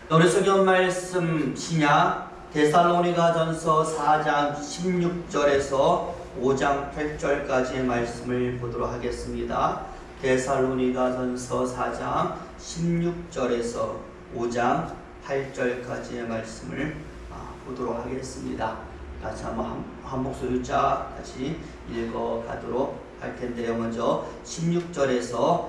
오늘 성경 말씀 신약 데살로니가전서 4장 16절에서 5장 8절까지의 말씀을 보도록 하겠습니다. 데살로니가전서 4장 16절에서 5장 8절까지의 말씀을 보도록 하겠습니다. 같이 한번 한 목소리 쫙 같이 읽어가도록 할 텐데요. 먼저 16절에서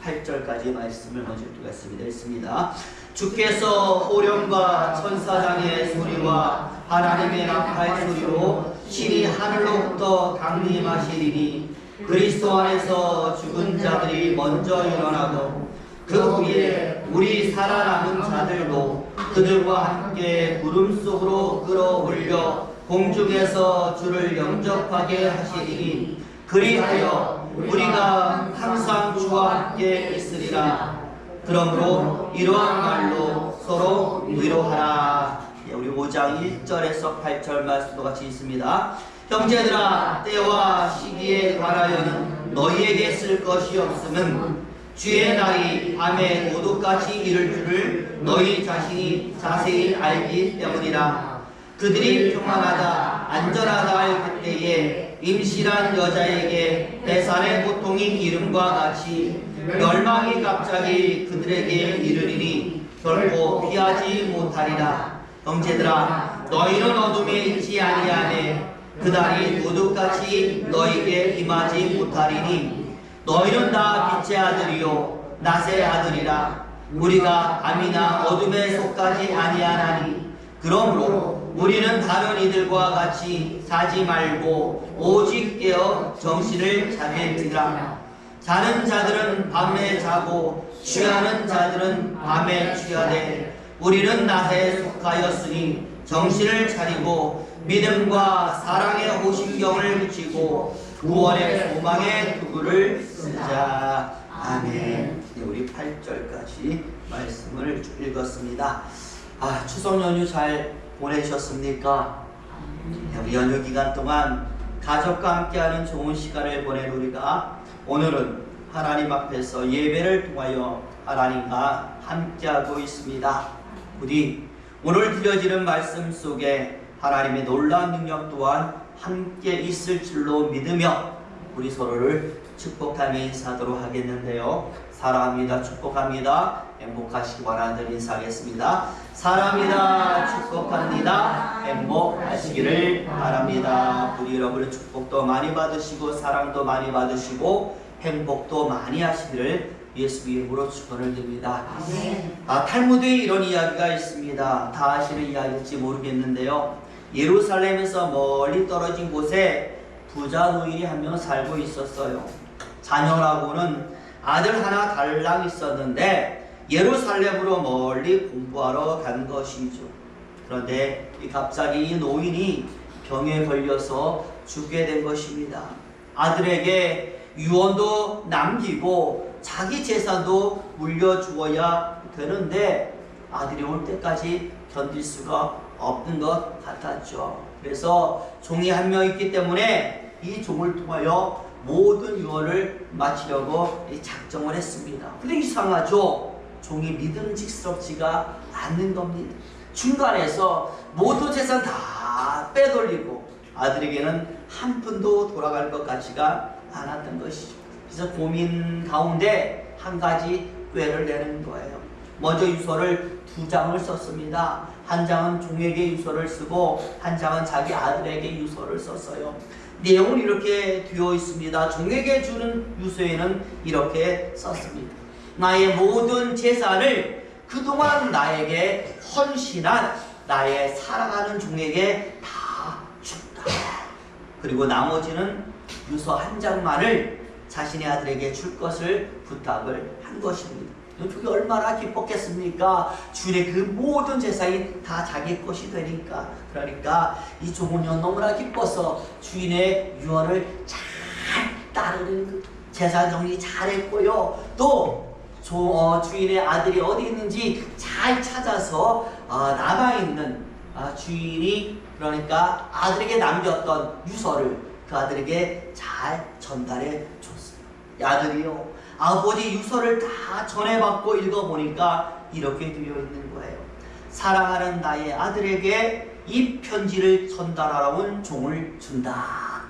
8절까지의 말씀을 먼저 읽겠습니다. 읽습니다. 주께서 호령과 천사장의 소리와 하나님의 나팔 소리로 신이 하늘로부터 강림하시리니 그리스도 안에서 죽은 자들이 먼저 일어나고 그 후에 우리 살아남은 자들도 그들과 함께 구름 속으로 끌어올려 공중에서 주를 영접하게 하시리니 그리하여 우리가 항상 주와 함께 있으리라. 그러므로 이러한 말로 서로 위로하라. 우리 5장 1절에서 8절 말씀도 같이 있습니다. 형제들아, 때와 시기에 관하여는 너희에게 쓸 것이 없음은 주의 날이 밤에 도둑같이 이를 줄을 너희 자신이 자세히 알기 때문이라. 그들이 평안하다 안전하다 할 그때에 임실한 여자에게 대산의 고통이 이름과 같이 멸망이 갑자기 그들에게 이르리니 결코 피하지 못하리라. 형제들아, 너희는 어둠에 있지 아니하네. 그날이 도둑같이 너희에게 임하지 못하리니 너희는 다 빛의 아들이요 낮의 아들이라. 우리가 밤이나 어둠에 속하지 아니하나니 그러므로 우리는 다른 이들과 같이 자지 말고 오직 깨어 정신을 차릴지라. 자는 자들은 밤에 자고 취하는 자들은 밤에 취하되 우리는 낮에 속하였으니 정신을 차리고 믿음과 사랑의 호심경을 붙이고 구원의 소망의 도구를 쓰자. 아멘. 우리 8절까지 말씀을 읽었습니다. 추석 연휴 잘 보내셨습니까? 우리 연휴 기간 동안 가족과 함께하는 좋은 시간을 보낸 우리가 오늘은 하나님 앞에서 예배를 통하여 하나님과 함께하고 있습니다. 부디 오늘 들려지는 말씀 속에 하나님의 놀라운 능력 또한 함께 있을 줄로 믿으며 우리 서로를 축복하며 인사하도록 하겠는데요. 사랑합니다. 축복합니다. 행복하시기 바라는 인사하겠습니다. 사랑합니다. 축복합니다. 행복하시기를 바랍니다. 우리 여러분의 축복도 많이 받으시고 사랑도 많이 받으시고 행복도 많이 하시기를 예수 이름으로 축원을 드립니다. 탈무드에 이런 이야기가 있습니다. 다 아시는 이야기일지 모르겠는데요. 예루살렘에서 멀리 떨어진 곳에 부자 노인이 한 명 살고 있었어요. 자녀라고는 아들 하나 달랑 있었는데 예루살렘으로 멀리 공부하러 간 것이죠. 그런데 갑자기 이 노인이 병에 걸려서 죽게 된 것입니다. 아들에게 유언도 남기고 자기 재산도 물려주어야 되는데 아들이 올 때까지 견딜 수가 없는 것 같았죠. 그래서 종이 한 명 있기 때문에 이 종을 통하여 모든 유언을 마치려고 작정을 했습니다. 근데 이상하죠? 종이 믿음직스럽지가 않는 겁니다. 중간에서 모든 재산 다 빼돌리고 아들에게는 한 푼도 돌아갈 것 같지가 않았던 것이죠. 그래서 고민 가운데 한 가지 꾀를 내는 거예요. 먼저 유서를 2장을 썼습니다. 한 장은 종에게 유서를 쓰고 한 장은 자기 아들에게 유서를 썼어요. 내용은 이렇게 되어 있습니다. 종에게 주는 유서에는 이렇게 썼습니다. 나의 모든 재산을 그동안 나에게 헌신한 나의 사랑하는 종에게 다 준다. 그리고 나머지는 유서 한 장만을 자신의 아들에게 줄 것을 부탁을 한 것입니다. 그게 얼마나 기뻤겠습니까? 주인의 그 모든 재산이 다 자기 것이 되니까. 그러니까 이 종은요 너무나 기뻐서 주인의 유언을 잘 따르는 재산 정리 잘했고요. 또 주인의 아들이 어디 있는지 잘 찾아서 남아있는 주인이 그러니까 아들에게 남겼던 유서를 그 아들에게 잘 전달해 줬습니다. 아들이요 아버지 유서를 다 전해받고 읽어보니까 이렇게 되어 있는 거예요. 사랑하는 나의 아들에게 이 편지를 전달하라는 종을 준다.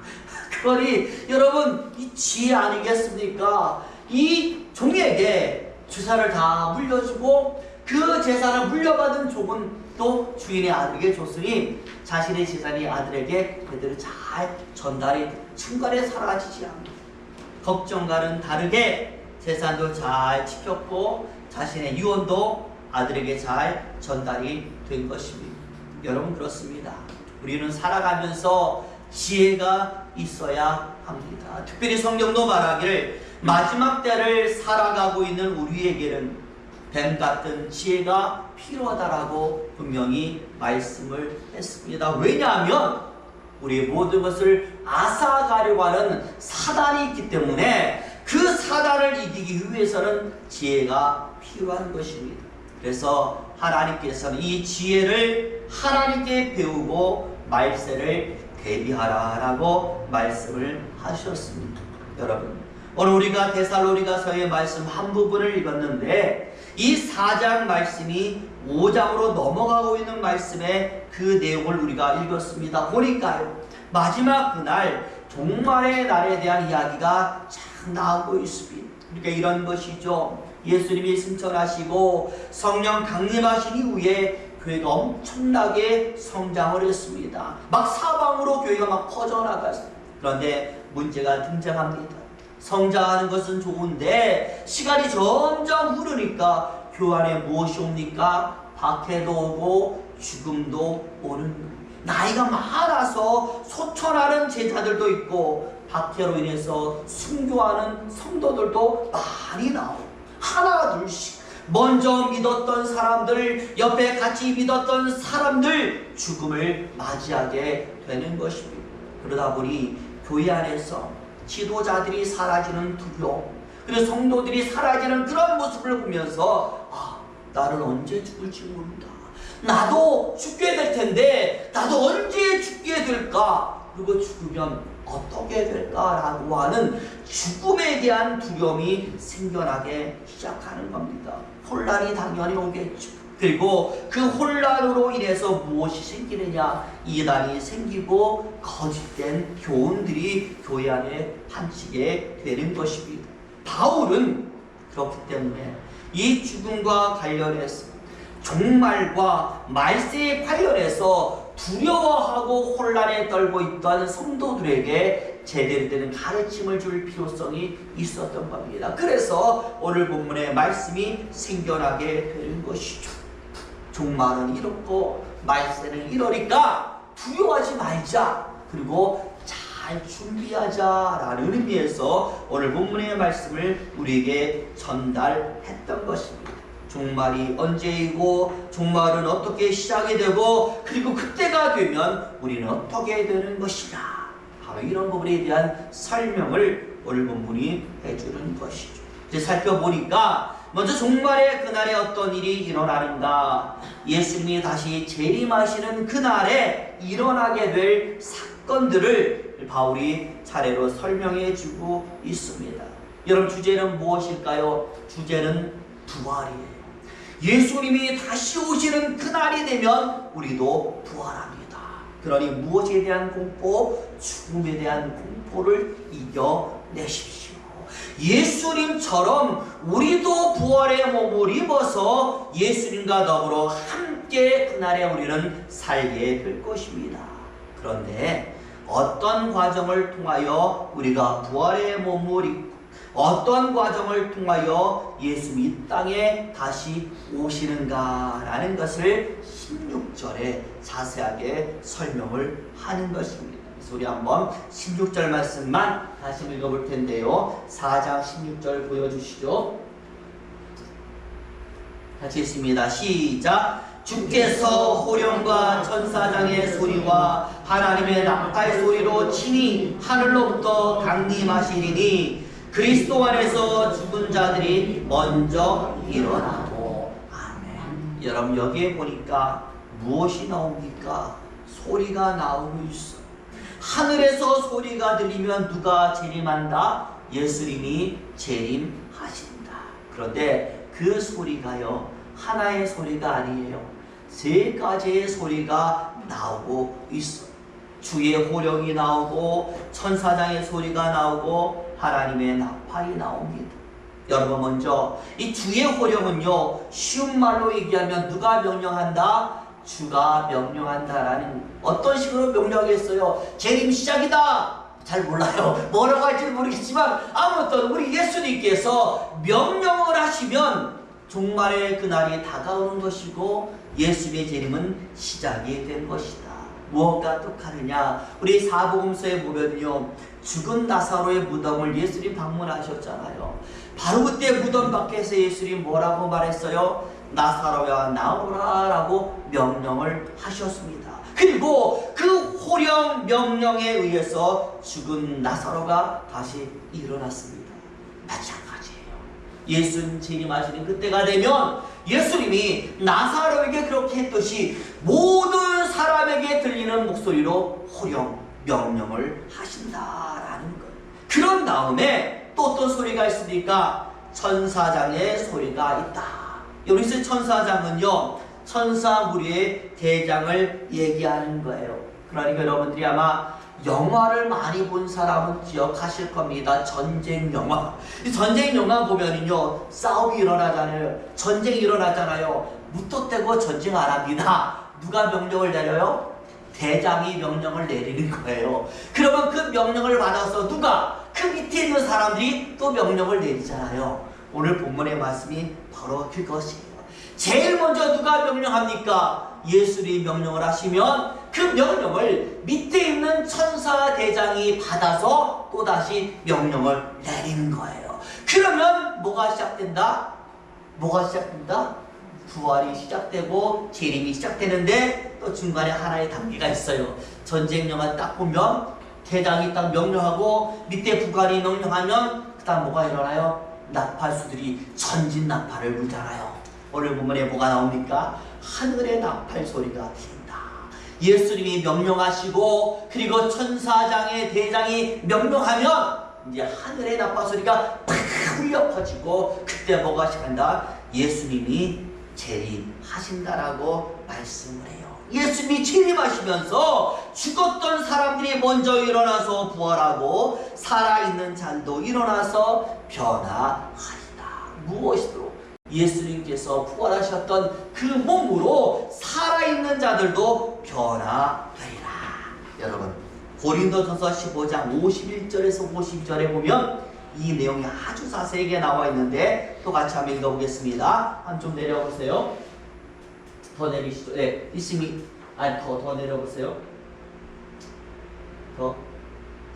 그러니 여러분, 이 지혜 아니겠습니까? 이 종에게 주사를 다 물려주고 그 재산을 물려받은 종은 또 주인의 아들에게 줬으니 자신의 재산이 아들에게 그대로 잘 전달이 중간에 사라지지 않고 걱정과는 다르게 재산도 잘 지켰고 자신의 유언도 아들에게 잘 전달이 된 것입니다. 여러분, 그렇습니다. 우리는 살아가면서 지혜가 있어야 합니다. 특별히 성경도 말하기를 마지막 때를 살아가고 있는 우리에게는 뱀 같은 지혜가 필요하다라고 분명히 말씀을 했습니다. 왜냐하면 우리의 모든 것을 앗아가려고 하는 사단이 있기 때문에 그 사단을 이기기 위해서는 지혜가 필요한 것입니다. 그래서 하나님께서는 이 지혜를 하나님께 배우고 말세를 대비하라라고 말씀을 하셨습니다. 여러분, 오늘 우리가 데살로니가서의 말씀 한 부분을 읽었는데 이 4장 말씀이 5장으로 넘어가고 있는 말씀의 그 내용을 우리가 읽었습니다. 보니까요, 마지막 그날 종말의 날에 대한 이야기가 쫙 나오고 있습니다. 그러니까 이런 것이죠. 예수님이 승천하시고 성령 강림하신 이후에 교회가 엄청나게 성장을 했습니다. 막 사방으로 교회가 막 퍼져나갔어요. 그런데 문제가 등장합니다. 성장하는 것은 좋은데 시간이 점점 흐르니까 교회 안에 무엇이 옵니까? 박해도 오고 죽음도 오는 거예요. 나이가 많아서 소천하는 제자들도 있고 박해로 인해서 순교하는 성도들도 많이 나오고 하나 둘씩 먼저 믿었던 사람들, 옆에 같이 믿었던 사람들 죽음을 맞이하게 되는 것입니다. 그러다 보니 교회 안에서 지도자들이 사라지는 두려움, 그리고 성도들이 사라지는 그런 모습을 보면서 나는 언제 죽을지 모른다. 나도 죽게 될 텐데 나도 언제 죽게 될까? 그리고 죽으면 어떻게 될까라고 하는 죽음에 대한 두려움이 생겨나기 시작하는 겁니다. 혼란이 당연히 오겠죠. 그리고 그 혼란으로 인해서 무엇이 생기느냐? 이단이 생기고 거짓된 교훈들이 교회 안에 판치게 되는 것입니다. 바울은 그렇기 때문에 이 죽음과 관련해서 종말과 말세에 관련해서 두려워하고 혼란에 떨고 있던 성도들에게 제대로 되는 가르침을 줄 필요성이 있었던 겁니다. 그래서 오늘 본문의 말씀이 생겨나게 되는 것이죠. 종말은 이렇고 말세는 이러니까 두려워하지 말자. 그리고 잘 준비하자라는 의미에서 오늘 본문의 말씀을 우리에게 전달했던 것입니다. 종말이 언제이고 종말은 어떻게 시작이 되고 그리고 그때가 되면 우리는 어떻게 되는 것이냐, 바로 이런 부분에 대한 설명을 오늘 본문이 해주는 것이죠. 이제 살펴보니까 먼저 종말의 그날에 어떤 일이 일어나는가, 예수님이 다시 재림하시는 그날에 일어나게 될 사건들을 바울이 차례로 설명해 주고 있습니다. 여러분, 주제는 무엇일까요? 주제는 부활이에요. 예수님이 다시 오시는 그날이 되면 우리도 부활합니다. 그러니 무엇에 대한 공포? 죽음에 대한 공포를 이겨내십시오. 예수님처럼 우리도 부활의 몸을 입어서 예수님과 더불어 함께 그날에 우리는 살게 될 것입니다. 그런데 어떤 과정을 통하여 우리가 부활의 몸을 입고 어떤 과정을 통하여 예수님이 이 땅에 다시 오시는가라는 것을 16절에 자세하게 설명을 하는 것입니다. 그래서 우리 한번 16절 말씀만 다시 읽어볼 텐데요. 4장 16절 보여주시죠. 같이 있습니다. 시작. 주께서 호령과 천사장의 소리와 하나님의 납달 소리로 친히 하늘로부터 강림하시리니 그리스도 안에서 죽은 자들이 먼저 일어나고. 아멘. 여러분, 여기에 보니까 무엇이 나옵니까? 소리가 나오고 있어. 하늘에서 소리가 들리면 누가 재림한다? 예수님이 재림하신다. 그런데 그 소리가요, 하나의 소리가 아니에요. 세 가지의 소리가 나오고 있어요. 주의 호령이 나오고 천사장의 소리가 나오고 하나님의 나팔이 나옵니다. 여러분, 먼저 이 주의 호령은요, 쉬운 말로 얘기하면 누가 명령한다? 주가 명령한다라는, 어떤 식으로 명령했어요? 재림 시작이다. 잘 몰라요. 뭐라고 할지 모르겠지만 아무튼 우리 예수님께서 명령을 하시면 종말의 그날이 다가오는 것이고 예수님의 재림은 시작이 된 것이다. 무엇과 똑같느냐? 우리 사복음서에 보면요, 죽은 나사로의 무덤을 예수님 방문하셨잖아요. 바로 그때 무덤 밖에서 예수님 뭐라고 말했어요? 나사로야 나오라 라고 명령을 하셨습니다. 그리고 그 호령 명령에 의해서 죽은 나사로가 다시 일어났습니다. 마찬가지예요. 예수님 재림하시는 그때가 되면 예수님이 나사로에게 그렇게 했듯이 모든 사람에게 들리는 목소리로 호령 명령을 하신다라는 것. 그런 다음에 또 어떤 소리가 있습니까? 천사장의 소리가 있다. 여기서 천사장은요, 천사 무리의 대장을 얘기하는 거예요. 그러니까 여러분들이 아마 영화를 많이 본 사람은 기억하실 겁니다. 전쟁 영화. 이 전쟁 영화 보면은요, 싸움이 일어나잖아요. 전쟁이 일어나잖아요. 무턱대고 전쟁 안 합니다. 누가 명령을 내려요? 대장이 명령을 내리는 거예요. 그러면 그 명령을 받아서 누가? 그 밑에 있는 사람들이 또 명령을 내리잖아요. 오늘 본문의 말씀이 바로 그것이에요. 제일 먼저 누가 명령합니까? 예수님이 명령을 하시면 그 명령을 밑에 있는 천사 대장이 받아서 또다시 명령을 내리는 거예요. 그러면 뭐가 시작된다? 뭐가 시작된다? 부활이 시작되고 재림이 시작되는데 또 중간에 하나의 단계가 있어요. 전쟁 영화 딱 보면 대장이 딱 명령하고 밑에 부관이 명령하면 그 다음 뭐가 일어나요? 나팔수들이 전진 나팔을 불잖아요. 오늘 본문에 뭐가 나옵니까? 하늘의 나팔 소리가 들린다. 예수님이 명령하시고 그리고 천사장의 대장이 명령하면 이제 하늘의 나팔 소리가 팍 울려 퍼지고 그때 뭐가 시작한다? 예수님이 재림하신다라고 말씀을 해요. 예수님이 재림하시면서 죽었던 사람들이 먼저 일어나서 부활하고 살아있는 자들도 일어나서 변화하리다. 무엇이로? 예수님께서 부활하셨던 그 몸으로 살아있는 자들도 변화하리라. 여러분, 고린도전서 15장 51절에서 52절에 보면 이 내용이 아주 자세하게 나와 있는데 또 같이 한번 읽어보겠습니다. 한 좀 내려보세요. 더 내리시죠. 네, 있음이 더 내려보세요.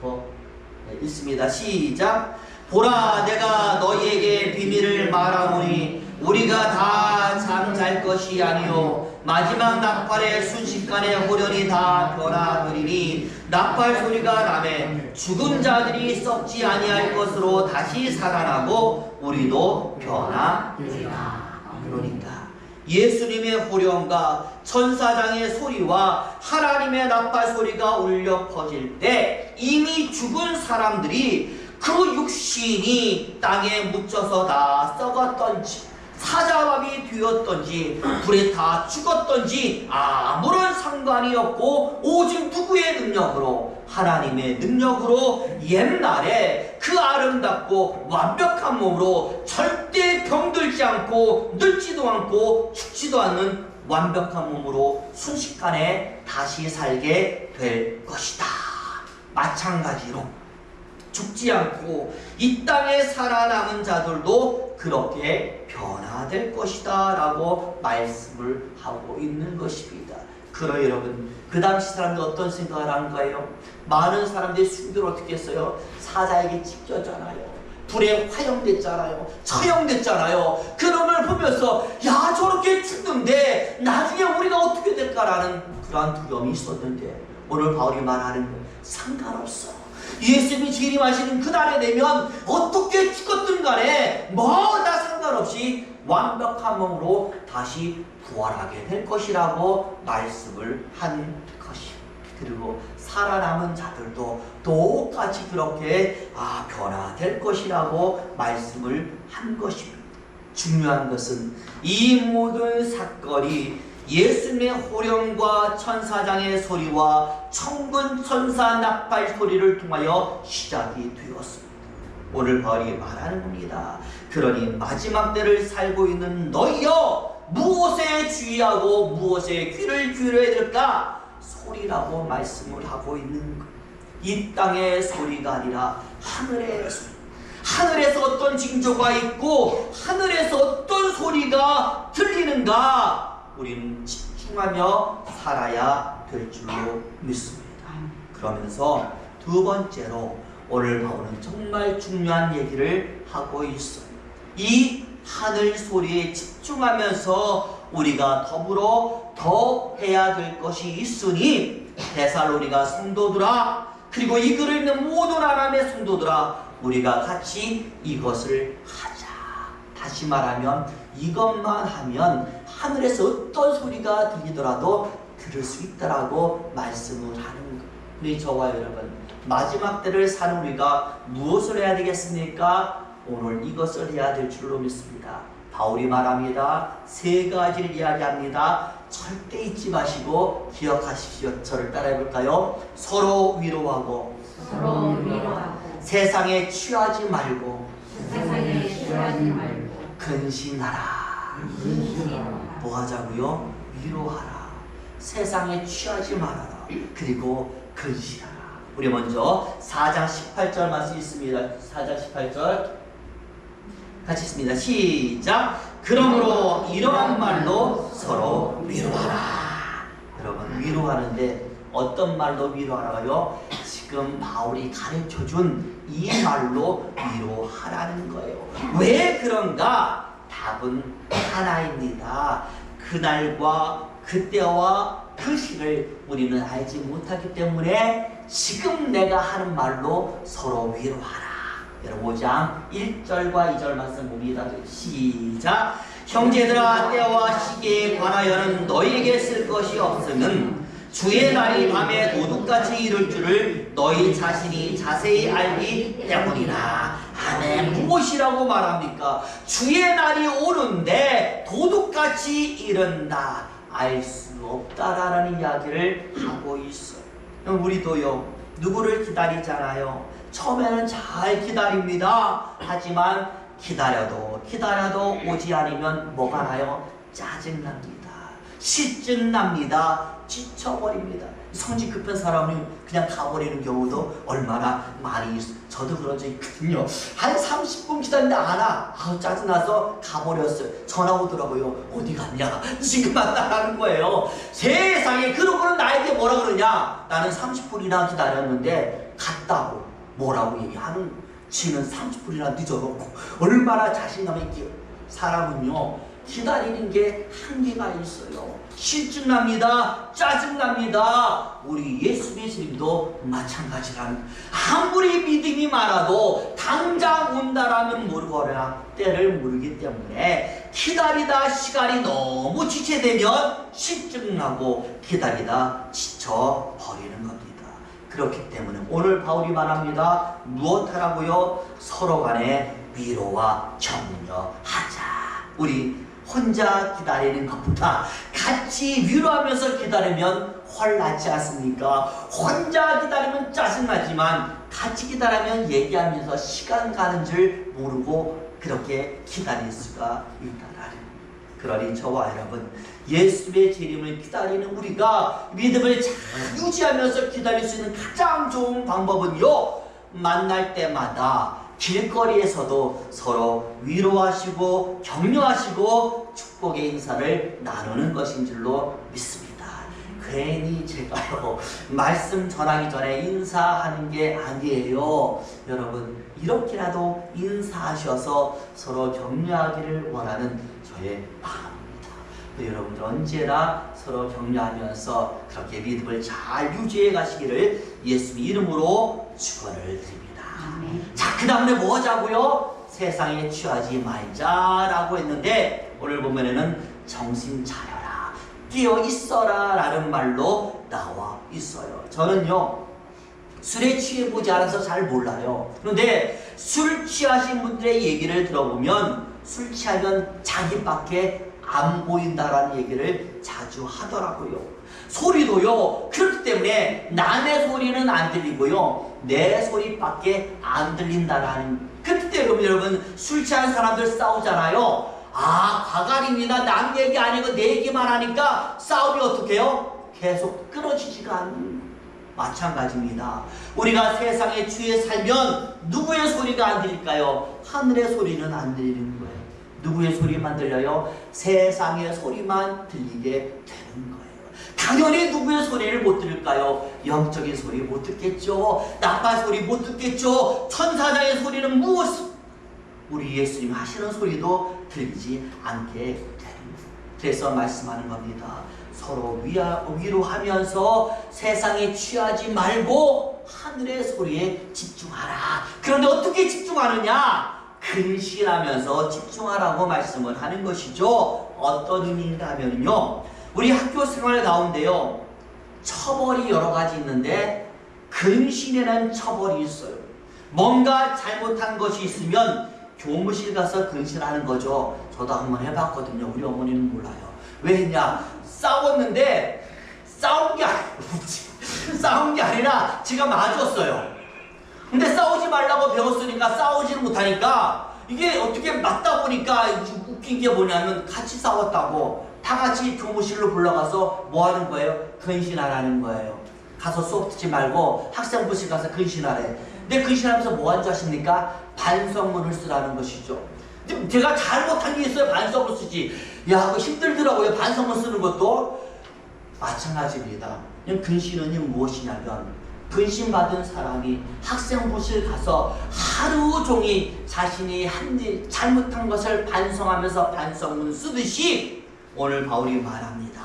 네, 있습니다. 시작. 보라, 내가 너희에게 비밀을 말하오니 우리가 다 잠잘 것이 아니요 마지막 나팔의 순식간에 호련히 다 변화하리니 나팔 소리가 나매 죽은 자들이 썩지 아니할 것으로 다시 살아나고 우리도 변화되리라. 그러니까 예수님의 호령과 천사장의 소리와 하나님의 나팔 소리가 울려 퍼질 때 이미 죽은 사람들이 그 육신이 땅에 묻혀서 다 썩었던지 사자밥이 되었던지 불에 다 죽었던지 아무런 상관이 없고 오직 누구의 능력으로? 하나님의 능력으로 옛날에 그 아름답고 완벽한 몸으로 절대 병들지 않고 늙지도 않고 죽지도 않는 완벽한 몸으로 순식간에 다시 살게 될 것이다. 마찬가지로 죽지 않고 이 땅에 살아남은 자들도 그렇게 변화될 것이다 라고 말씀을 하고 있는 것입니다. 그러나 여러분, 그 당시 사람들 어떤 생각을 한 거예요? 많은 사람들이 순교를 어떻게 했어요? 사자에게 찢겨잖아요. 불에 화형됐잖아요. 처형됐잖아요. 그런 걸 보면서 야, 저렇게 죽는데 나중에 우리가 어떻게 될까라는 그러한 두려움이 있었는데 오늘 바울이 말하는 거 상관없어. 예수님이 재림하시는 그날에 되면 어떻게 죽었든 간에 뭐 다 상관없이 완벽한 몸으로 다시 부활하게 될 것이라고 말씀을 한 것이요. 그리고 살아남은 자들도 똑같이 그렇게 변화될 것이라고 말씀을 한 것입니다. 중요한 것은 이 모든 사건이 예수님의 호령과 천사장의 소리와 천군 천사 나팔 소리를 통하여 시작이 되었습니다. 오늘 바울이 말하는 겁니다. 그러니 마지막 때를 살고 있는 너희여, 무엇에 주의하고 무엇에 귀를 기울여야 될까? 소리라고 말씀을 하고 있는 것. 이 땅의 소리가 아니라 하늘의 소리. 하늘에서 어떤 징조가 있고 하늘에서 어떤 소리가 들리는가? 우리는 집중하며 살아야 될 줄로 믿습니다. 그러면서 두 번째로 오늘 바울은 정말 중요한 얘기를 하고 있어요. 이 하늘 소리에 집중하면서 우리가 더불어 더 해야 될 것이 있으니 데살로니가 성도들아, 그리고 이 글을 읽는 모든 하나님의 성도들아, 우리가 같이 이것을 하자. 다시 말하면 이것만 하면 하늘에서 어떤 소리가 들리더라도 들을 수 있다라고 말씀을 하는 것. 우리 저와 여러분, 마지막 때를 사는 우리가 무엇을 해야 되겠습니까? 오늘 이것을 해야 될 줄로 믿습니다. 바울이 말합니다. 세 가지를 이야기합니다. 절대 잊지 마시고 기억하십시오. 저를 따라해 볼까요? 서로 위로하고, 세상에 취하지 말고, 근신하라. 뭐 하자고요? 위로하라. 세상에 취하지 말아라. 그리고 근신하라. 우리 먼저 4장 18절 말씀 있습니다. 4장 18절 같이 있습니다. 시작. 그러므로 이러한 말로 서로 위로하라. 여러분, 위로하는데 어떤 말로 위로하라고요? 지금 바울이 가르쳐준 이 말로 위로하라는 거예요. 왜 그런가? 답은 하나입니다. 그날과 그때와 그 시를 우리는 알지 못하기 때문에 지금 내가 하는 말로 서로 위로하라. 여러분 5장 1절과 2절 말씀 봅니다. 시작. 형제들아, 때와 시기에 관하여는 너희에게 쓸 것이 없으면 주의 날이 밤에 도둑같이 이룰 줄을 너희 자신이 자세히 알기 때문이라. 아멘. 무엇이라고 말합니까? 주의 날이 오는데 도둑같이 이른다. 알 수 없다라는 이야기를 하고 있어요. 우리도요, 누구를 기다리잖아요. 처음에는 잘 기다립니다. 하지만 기다려도 오지 않으면 뭐가 나요? 짜증납니다. 실증납니다. 지쳐버립니다. 성질 급한 사람은 그냥 가버리는 경우도 얼마나 많이 있어요. 저도 그런 적이 있거든요. 한 30분 기다리는데 안 와. 짜증나서 가버렸어요. 전화 오더라고요. 어디 갔냐? 지금 만나라는 거예요. 세상에, 그러고는 나에게 뭐라 그러냐? 나는 30분이나 기다렸는데 갔다고 뭐라고 얘기하는 거예요. 지는 30분이나 늦어놓고 얼마나 자신감 있게. 사람은요, 기다리는 게 한계가 있어요. 실증납니다. 짜증납니다. 우리 예수 예수님도 마찬가지라는, 아무리 믿음이 많아도 당장 온다라면 모르거나 때를 모르기 때문에 기다리다 시간이 너무 지체되면 실증나고 기다리다 지쳐버리는 겁니다. 그렇기 때문에 오늘 바울이 말합니다. 무엇하라고요? 서로 간에 위로와 격려하자. 우리 혼자 기다리는 것보다 같이 위로하면서 기다리면 훨 낫지 않습니까? 혼자 기다리면 짜증나지만 같이 기다리면 얘기하면서 시간 가는 줄 모르고 그렇게 기다릴 수가 있다라는. 그러니 저와 여러분, 예수의 재림을 기다리는 우리가 믿음을 잘 유지하면서 기다릴 수 있는 가장 좋은 방법은요, 만날 때마다 길거리에서도 서로 위로하시고 격려하시고 축복의 인사를 나누는 것인 줄로 믿습니다. 괜히 제가요, 말씀 전하기 전에 인사하는 게 아니에요. 여러분, 이렇게라도 인사하셔서 서로 격려하기를 원하는 저의 마음입니다. 여러분들 언제나 서로 격려하면서 그렇게 믿음을 잘 유지해 가시기를 예수 이름으로 축원을 드립니다. 자, 그 다음에 뭐 하자고요? 세상에 취하지 말자라고 했는데 오늘 보면은 정신 차려라, 깨어 있어라 라는 말로 나와 있어요. 저는요, 술에 취해보지 않아서 잘 몰라요. 그런데 술 취하신 분들의 얘기를 들어보면 술 취하면 자기밖에 안 보인다라는 얘기를 자주 하더라고요. 소리도요, 그렇기 때문에 남의 소리는 안 들리고요, 내 소리밖에 안 들린다라는. 그렇기 때문에 여러분, 술 취한 사람들 싸우잖아요. 아, 과갈입니다. 남 얘기 아니고 내 얘기만 하니까 싸움이 어떻게 해요? 계속 끊어지지가 않는. 마찬가지입니다. 우리가 세상에 취해 살면 누구의 소리가 안 들릴까요? 하늘의 소리는 안 들리는 거예요. 누구의 소리만 들려요? 세상의 소리만 들리게 되는 거예요. 당연히 누구의 소리를 못 들을까요? 영적인 소리 못 듣겠죠. 나팔 소리 못 듣겠죠. 천사장의 소리는 무엇? 우리 예수님 하시는 소리도 들리지 않게 되는 거예요. 그래서 말씀하는 겁니다. 서로 위로하면서 세상에 취하지 말고 하늘의 소리에 집중하라. 그런데 어떻게 집중하느냐? 근신하면서 집중하라고 말씀을 하는 것이죠. 어떤 의미인가 하면요, 우리 학교 생활 가운데요, 처벌이 여러 가지 있는데 근신에는 처벌이 있어요. 뭔가 잘못한 것이 있으면 교무실 가서 근신하는 거죠. 저도 한번 해봤거든요. 우리 어머니는 몰라요. 왜 했냐? 싸웠는데 싸운 게 아니라 제가 맞았어요. 근데 싸우지 말라고 배웠으니까 싸우지를 못하니까, 이게 어떻게 맞다 보니까 웃긴 게 뭐냐면, 같이 싸웠다고 다 같이 교무실로 불러가서 뭐 하는 거예요? 근신하라는 거예요. 가서 수업 듣지 말고 학생부실 가서 근신하래. 근데 근신하면서 뭐 하는 줄 아십니까? 반성문을 쓰라는 것이죠. 제가 잘못한 게 있어요. 반성문 쓰지. 야, 그거 힘들더라고요. 반성문 쓰는 것도. 마찬가지입니다. 근신은 무엇이냐면, 근신받은 사람이 학생부실 가서 하루 종일 자신이 한 일 잘못한 것을 반성하면서 반성문 쓰듯이, 오늘 바울이 말합니다.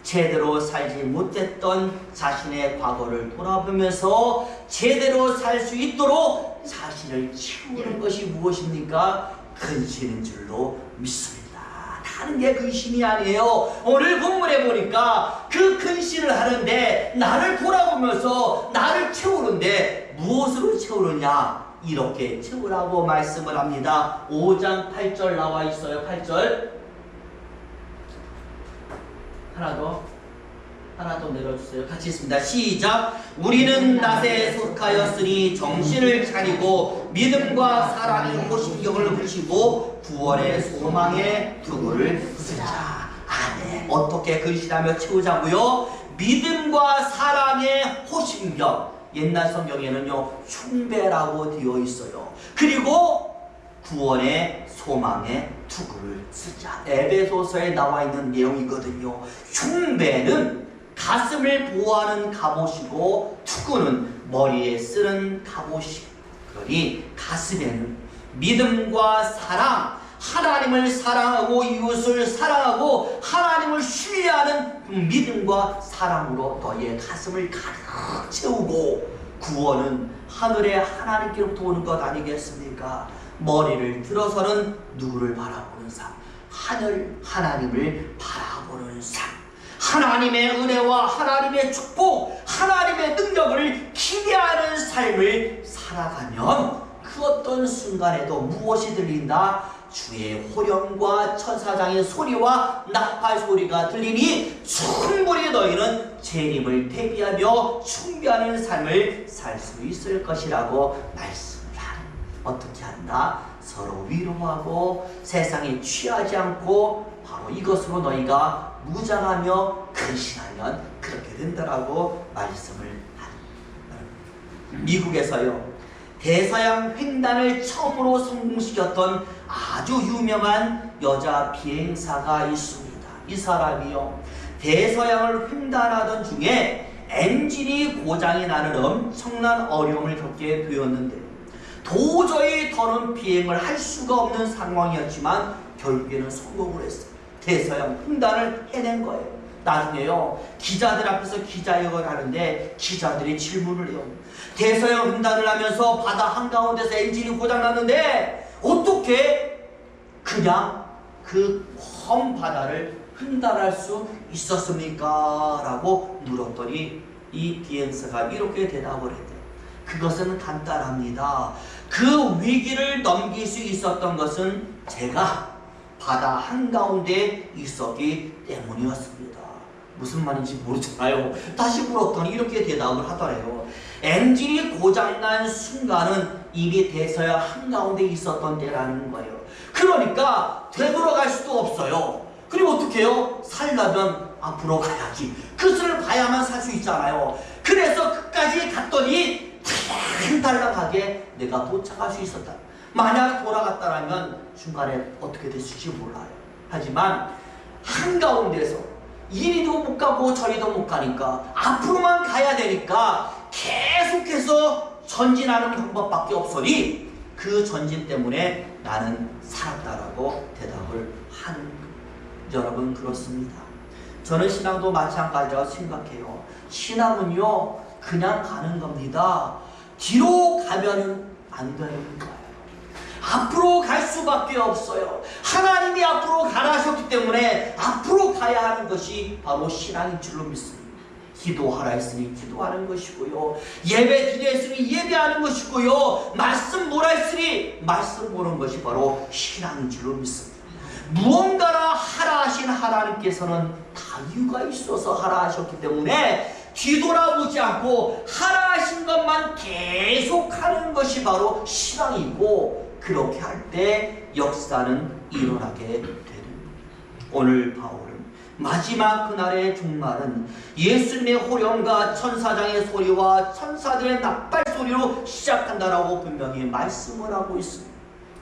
제대로 살지 못했던 자신의 과거를 돌아보면서 제대로 살 수 있도록 자신을 치우는 것이 무엇입니까? 근신인 줄로 믿습니다. 다른 게 근신이 아니에요. 오늘 본문에 보니까 그 근신을 하는데, 나를 돌아보면서 나를 채우는데 무엇으로 채우느냐? 이렇게 채우라고 말씀을 합니다. 5장 8절 나와 있어요. 8절 하나 더 내려주세요. 같이 있습니다. 시작. 우리는 낮에 속하였으니 정신을 차리고 믿음과 사랑의 호심경을 붙이고 구원의 소망의 두구를 쓰자. 아멘. 어떻게 근신하며 채우자고요? 믿음과 사랑의 호심경. 옛날 성경에는요, 흉배라고 되어 있어요. 그리고 구원의 소망의 투구를 쓰자. 에베소서에 나와 있는 내용이거든요. 흉배는 가슴을 보호하는 갑옷이고, 투구는 머리에 쓰는 갑옷이. 그러니 가슴에는 믿음과 사랑, 하나님을 사랑하고 이웃을 사랑하고 하나님을 신뢰하는 그 믿음과 사랑으로 너의 가슴을 가득 채우고, 구원은 하늘의 하나님께로부터 오는 것 아니겠습니까? 머리를 들어서는 누구를 바라보는 삶? 하나님을 바라보는 삶. 하나님의 은혜와 하나님의 축복, 하나님의 능력을 기대하는 삶을 살아가면 그 어떤 순간에도 무엇이 들린다? 주의 호령과 천사장의 소리와 나팔 소리가 들리니 충분히 너희는 재림을 대비하며 숭배하는 삶을 살 수 있을 것이라고 말씀을 하는. 어떻게 한다? 서로 위로하고 세상에 취하지 않고 바로 이것으로 너희가 무장하며 근신하면 그렇게 된다라고 말씀을 하는. 미국에서요, 대서양 횡단을 처음으로 성공시켰던 아주 유명한 여자 비행사가 있습니다. 이 사람이요, 대서양을 횡단하던 중에 엔진이 고장이 나는 엄청난 어려움을 겪게 되었는데, 도저히 더는 비행을 할 수가 없는 상황이었지만 결국에는 성공을 했어요. 대서양 횡단을 해낸 거예요. 나중에요, 기자들 앞에서 기자회견을 하는데 기자들이 질문을 해요. 대서양 횡단을 하면서 바다 한가운데서 엔진이 고장났는데 어떻게 그냥 그 험 바다를 횡단할 수 있었습니까? 라고 물었더니 이 비행사가 이렇게 대답을 했대요. 그것은 간단합니다. 그 위기를 넘길 수 있었던 것은 제가 바다 한가운데 있었기 때문이었습니다. 무슨 말인지 모르잖아요. 다시 물었더니 이렇게 대답을 하더래요. 엔진이 고장난 순간은 이미 대서야 한가운데 있었던 때라는 거예요. 그러니까 되돌아갈 수도 없어요. 그리고 어떻게 해요? 살려면 앞으로 가야지. 그것을 봐야만 살 수 있잖아요. 그래서 끝까지 갔더니 달랑달랑하게 내가 도착할 수 있었다. 만약 돌아갔다라면 중간에 어떻게 됐을지 몰라요. 하지만 한가운데서 이리도 못 가고 저리도 못 가니까 앞으로만 가야 되니까 계속해서 전진하는 방법밖에 없으니 그 전진 때문에 나는 살았다라고 대답을 하는 거예요. 여러분, 그렇습니다. 저는 신앙도 마찬가지라고 생각해요. 신앙은요 그냥 가는 겁니다. 뒤로 가면 안 되는 거예요. 앞으로 갈 수밖에 없어요. 하나님이 앞으로 가라 하셨기 때문에 앞으로 가야 하는 것이 바로 신앙인 줄로 믿습니다. 기도하라 했으니 기도하는 것이고요. 예배 드려 했으니 예배하는 것이고요. 말씀 보라 했으니 말씀 보는 것이 바로 신앙인 줄로 믿습니다. 무언가라 하라 하신 하나님께서는 다 이유가 있어서 하라 하셨기 때문에 뒤돌아보지 않고 하라 하신 것만 계속하는 것이 바로 신앙이고, 그렇게 할 때 역사는 일어나게 되는 거예요. 오늘 바울은 마지막 그날의 종말은 예수님의 호령과 천사장의 소리와 천사들의 나팔 소리로 시작한다라고 분명히 말씀을 하고 있습니다.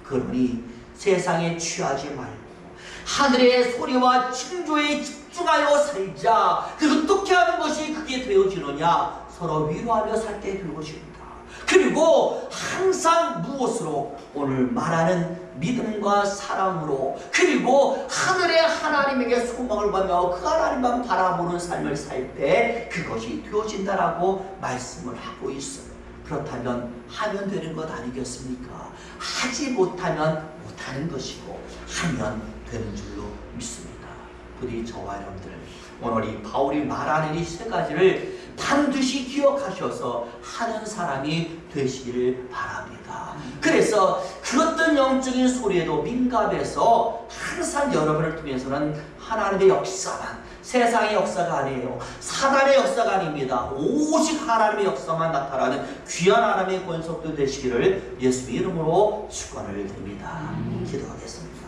그러니 세상에 취하지 말고 하늘의 소리와 징조에 집중하여 살자. 그 어떻게 하는 것이 그게 되어지느냐? 서로 위로하며 살 때 될 것입니다. 그리고 항상 무엇으로? 오늘 말하는 믿음과 사랑으로, 그리고 하늘의 하나님에게 소망을 받며 그 하나님만 바라보는 삶을 살 때 그것이 되어진다라고 말씀을 하고 있어요. 그렇다면 하면 되는 것 아니겠습니까? 하지 못하면 못하는 것이고 하면 되는 줄로 믿습니다. 부디 저와 여러분들 오늘 이 바울이 말하는 이 세 가지를 반드시 기억하셔서 하는 사람이 되시기를 바랍니다. 그래서 그 어떤 영적인 소리에도 민감해서 항상 여러분을 통해서는 하나님의 역사만, 세상의 역사가 아니에요. 사단의 역사가 아닙니다. 오직 하나님의 역사만 나타나는 귀한 하나님의 권속들 되시기를 예수의 이름으로 축원을 드립니다. 기도하겠습니다.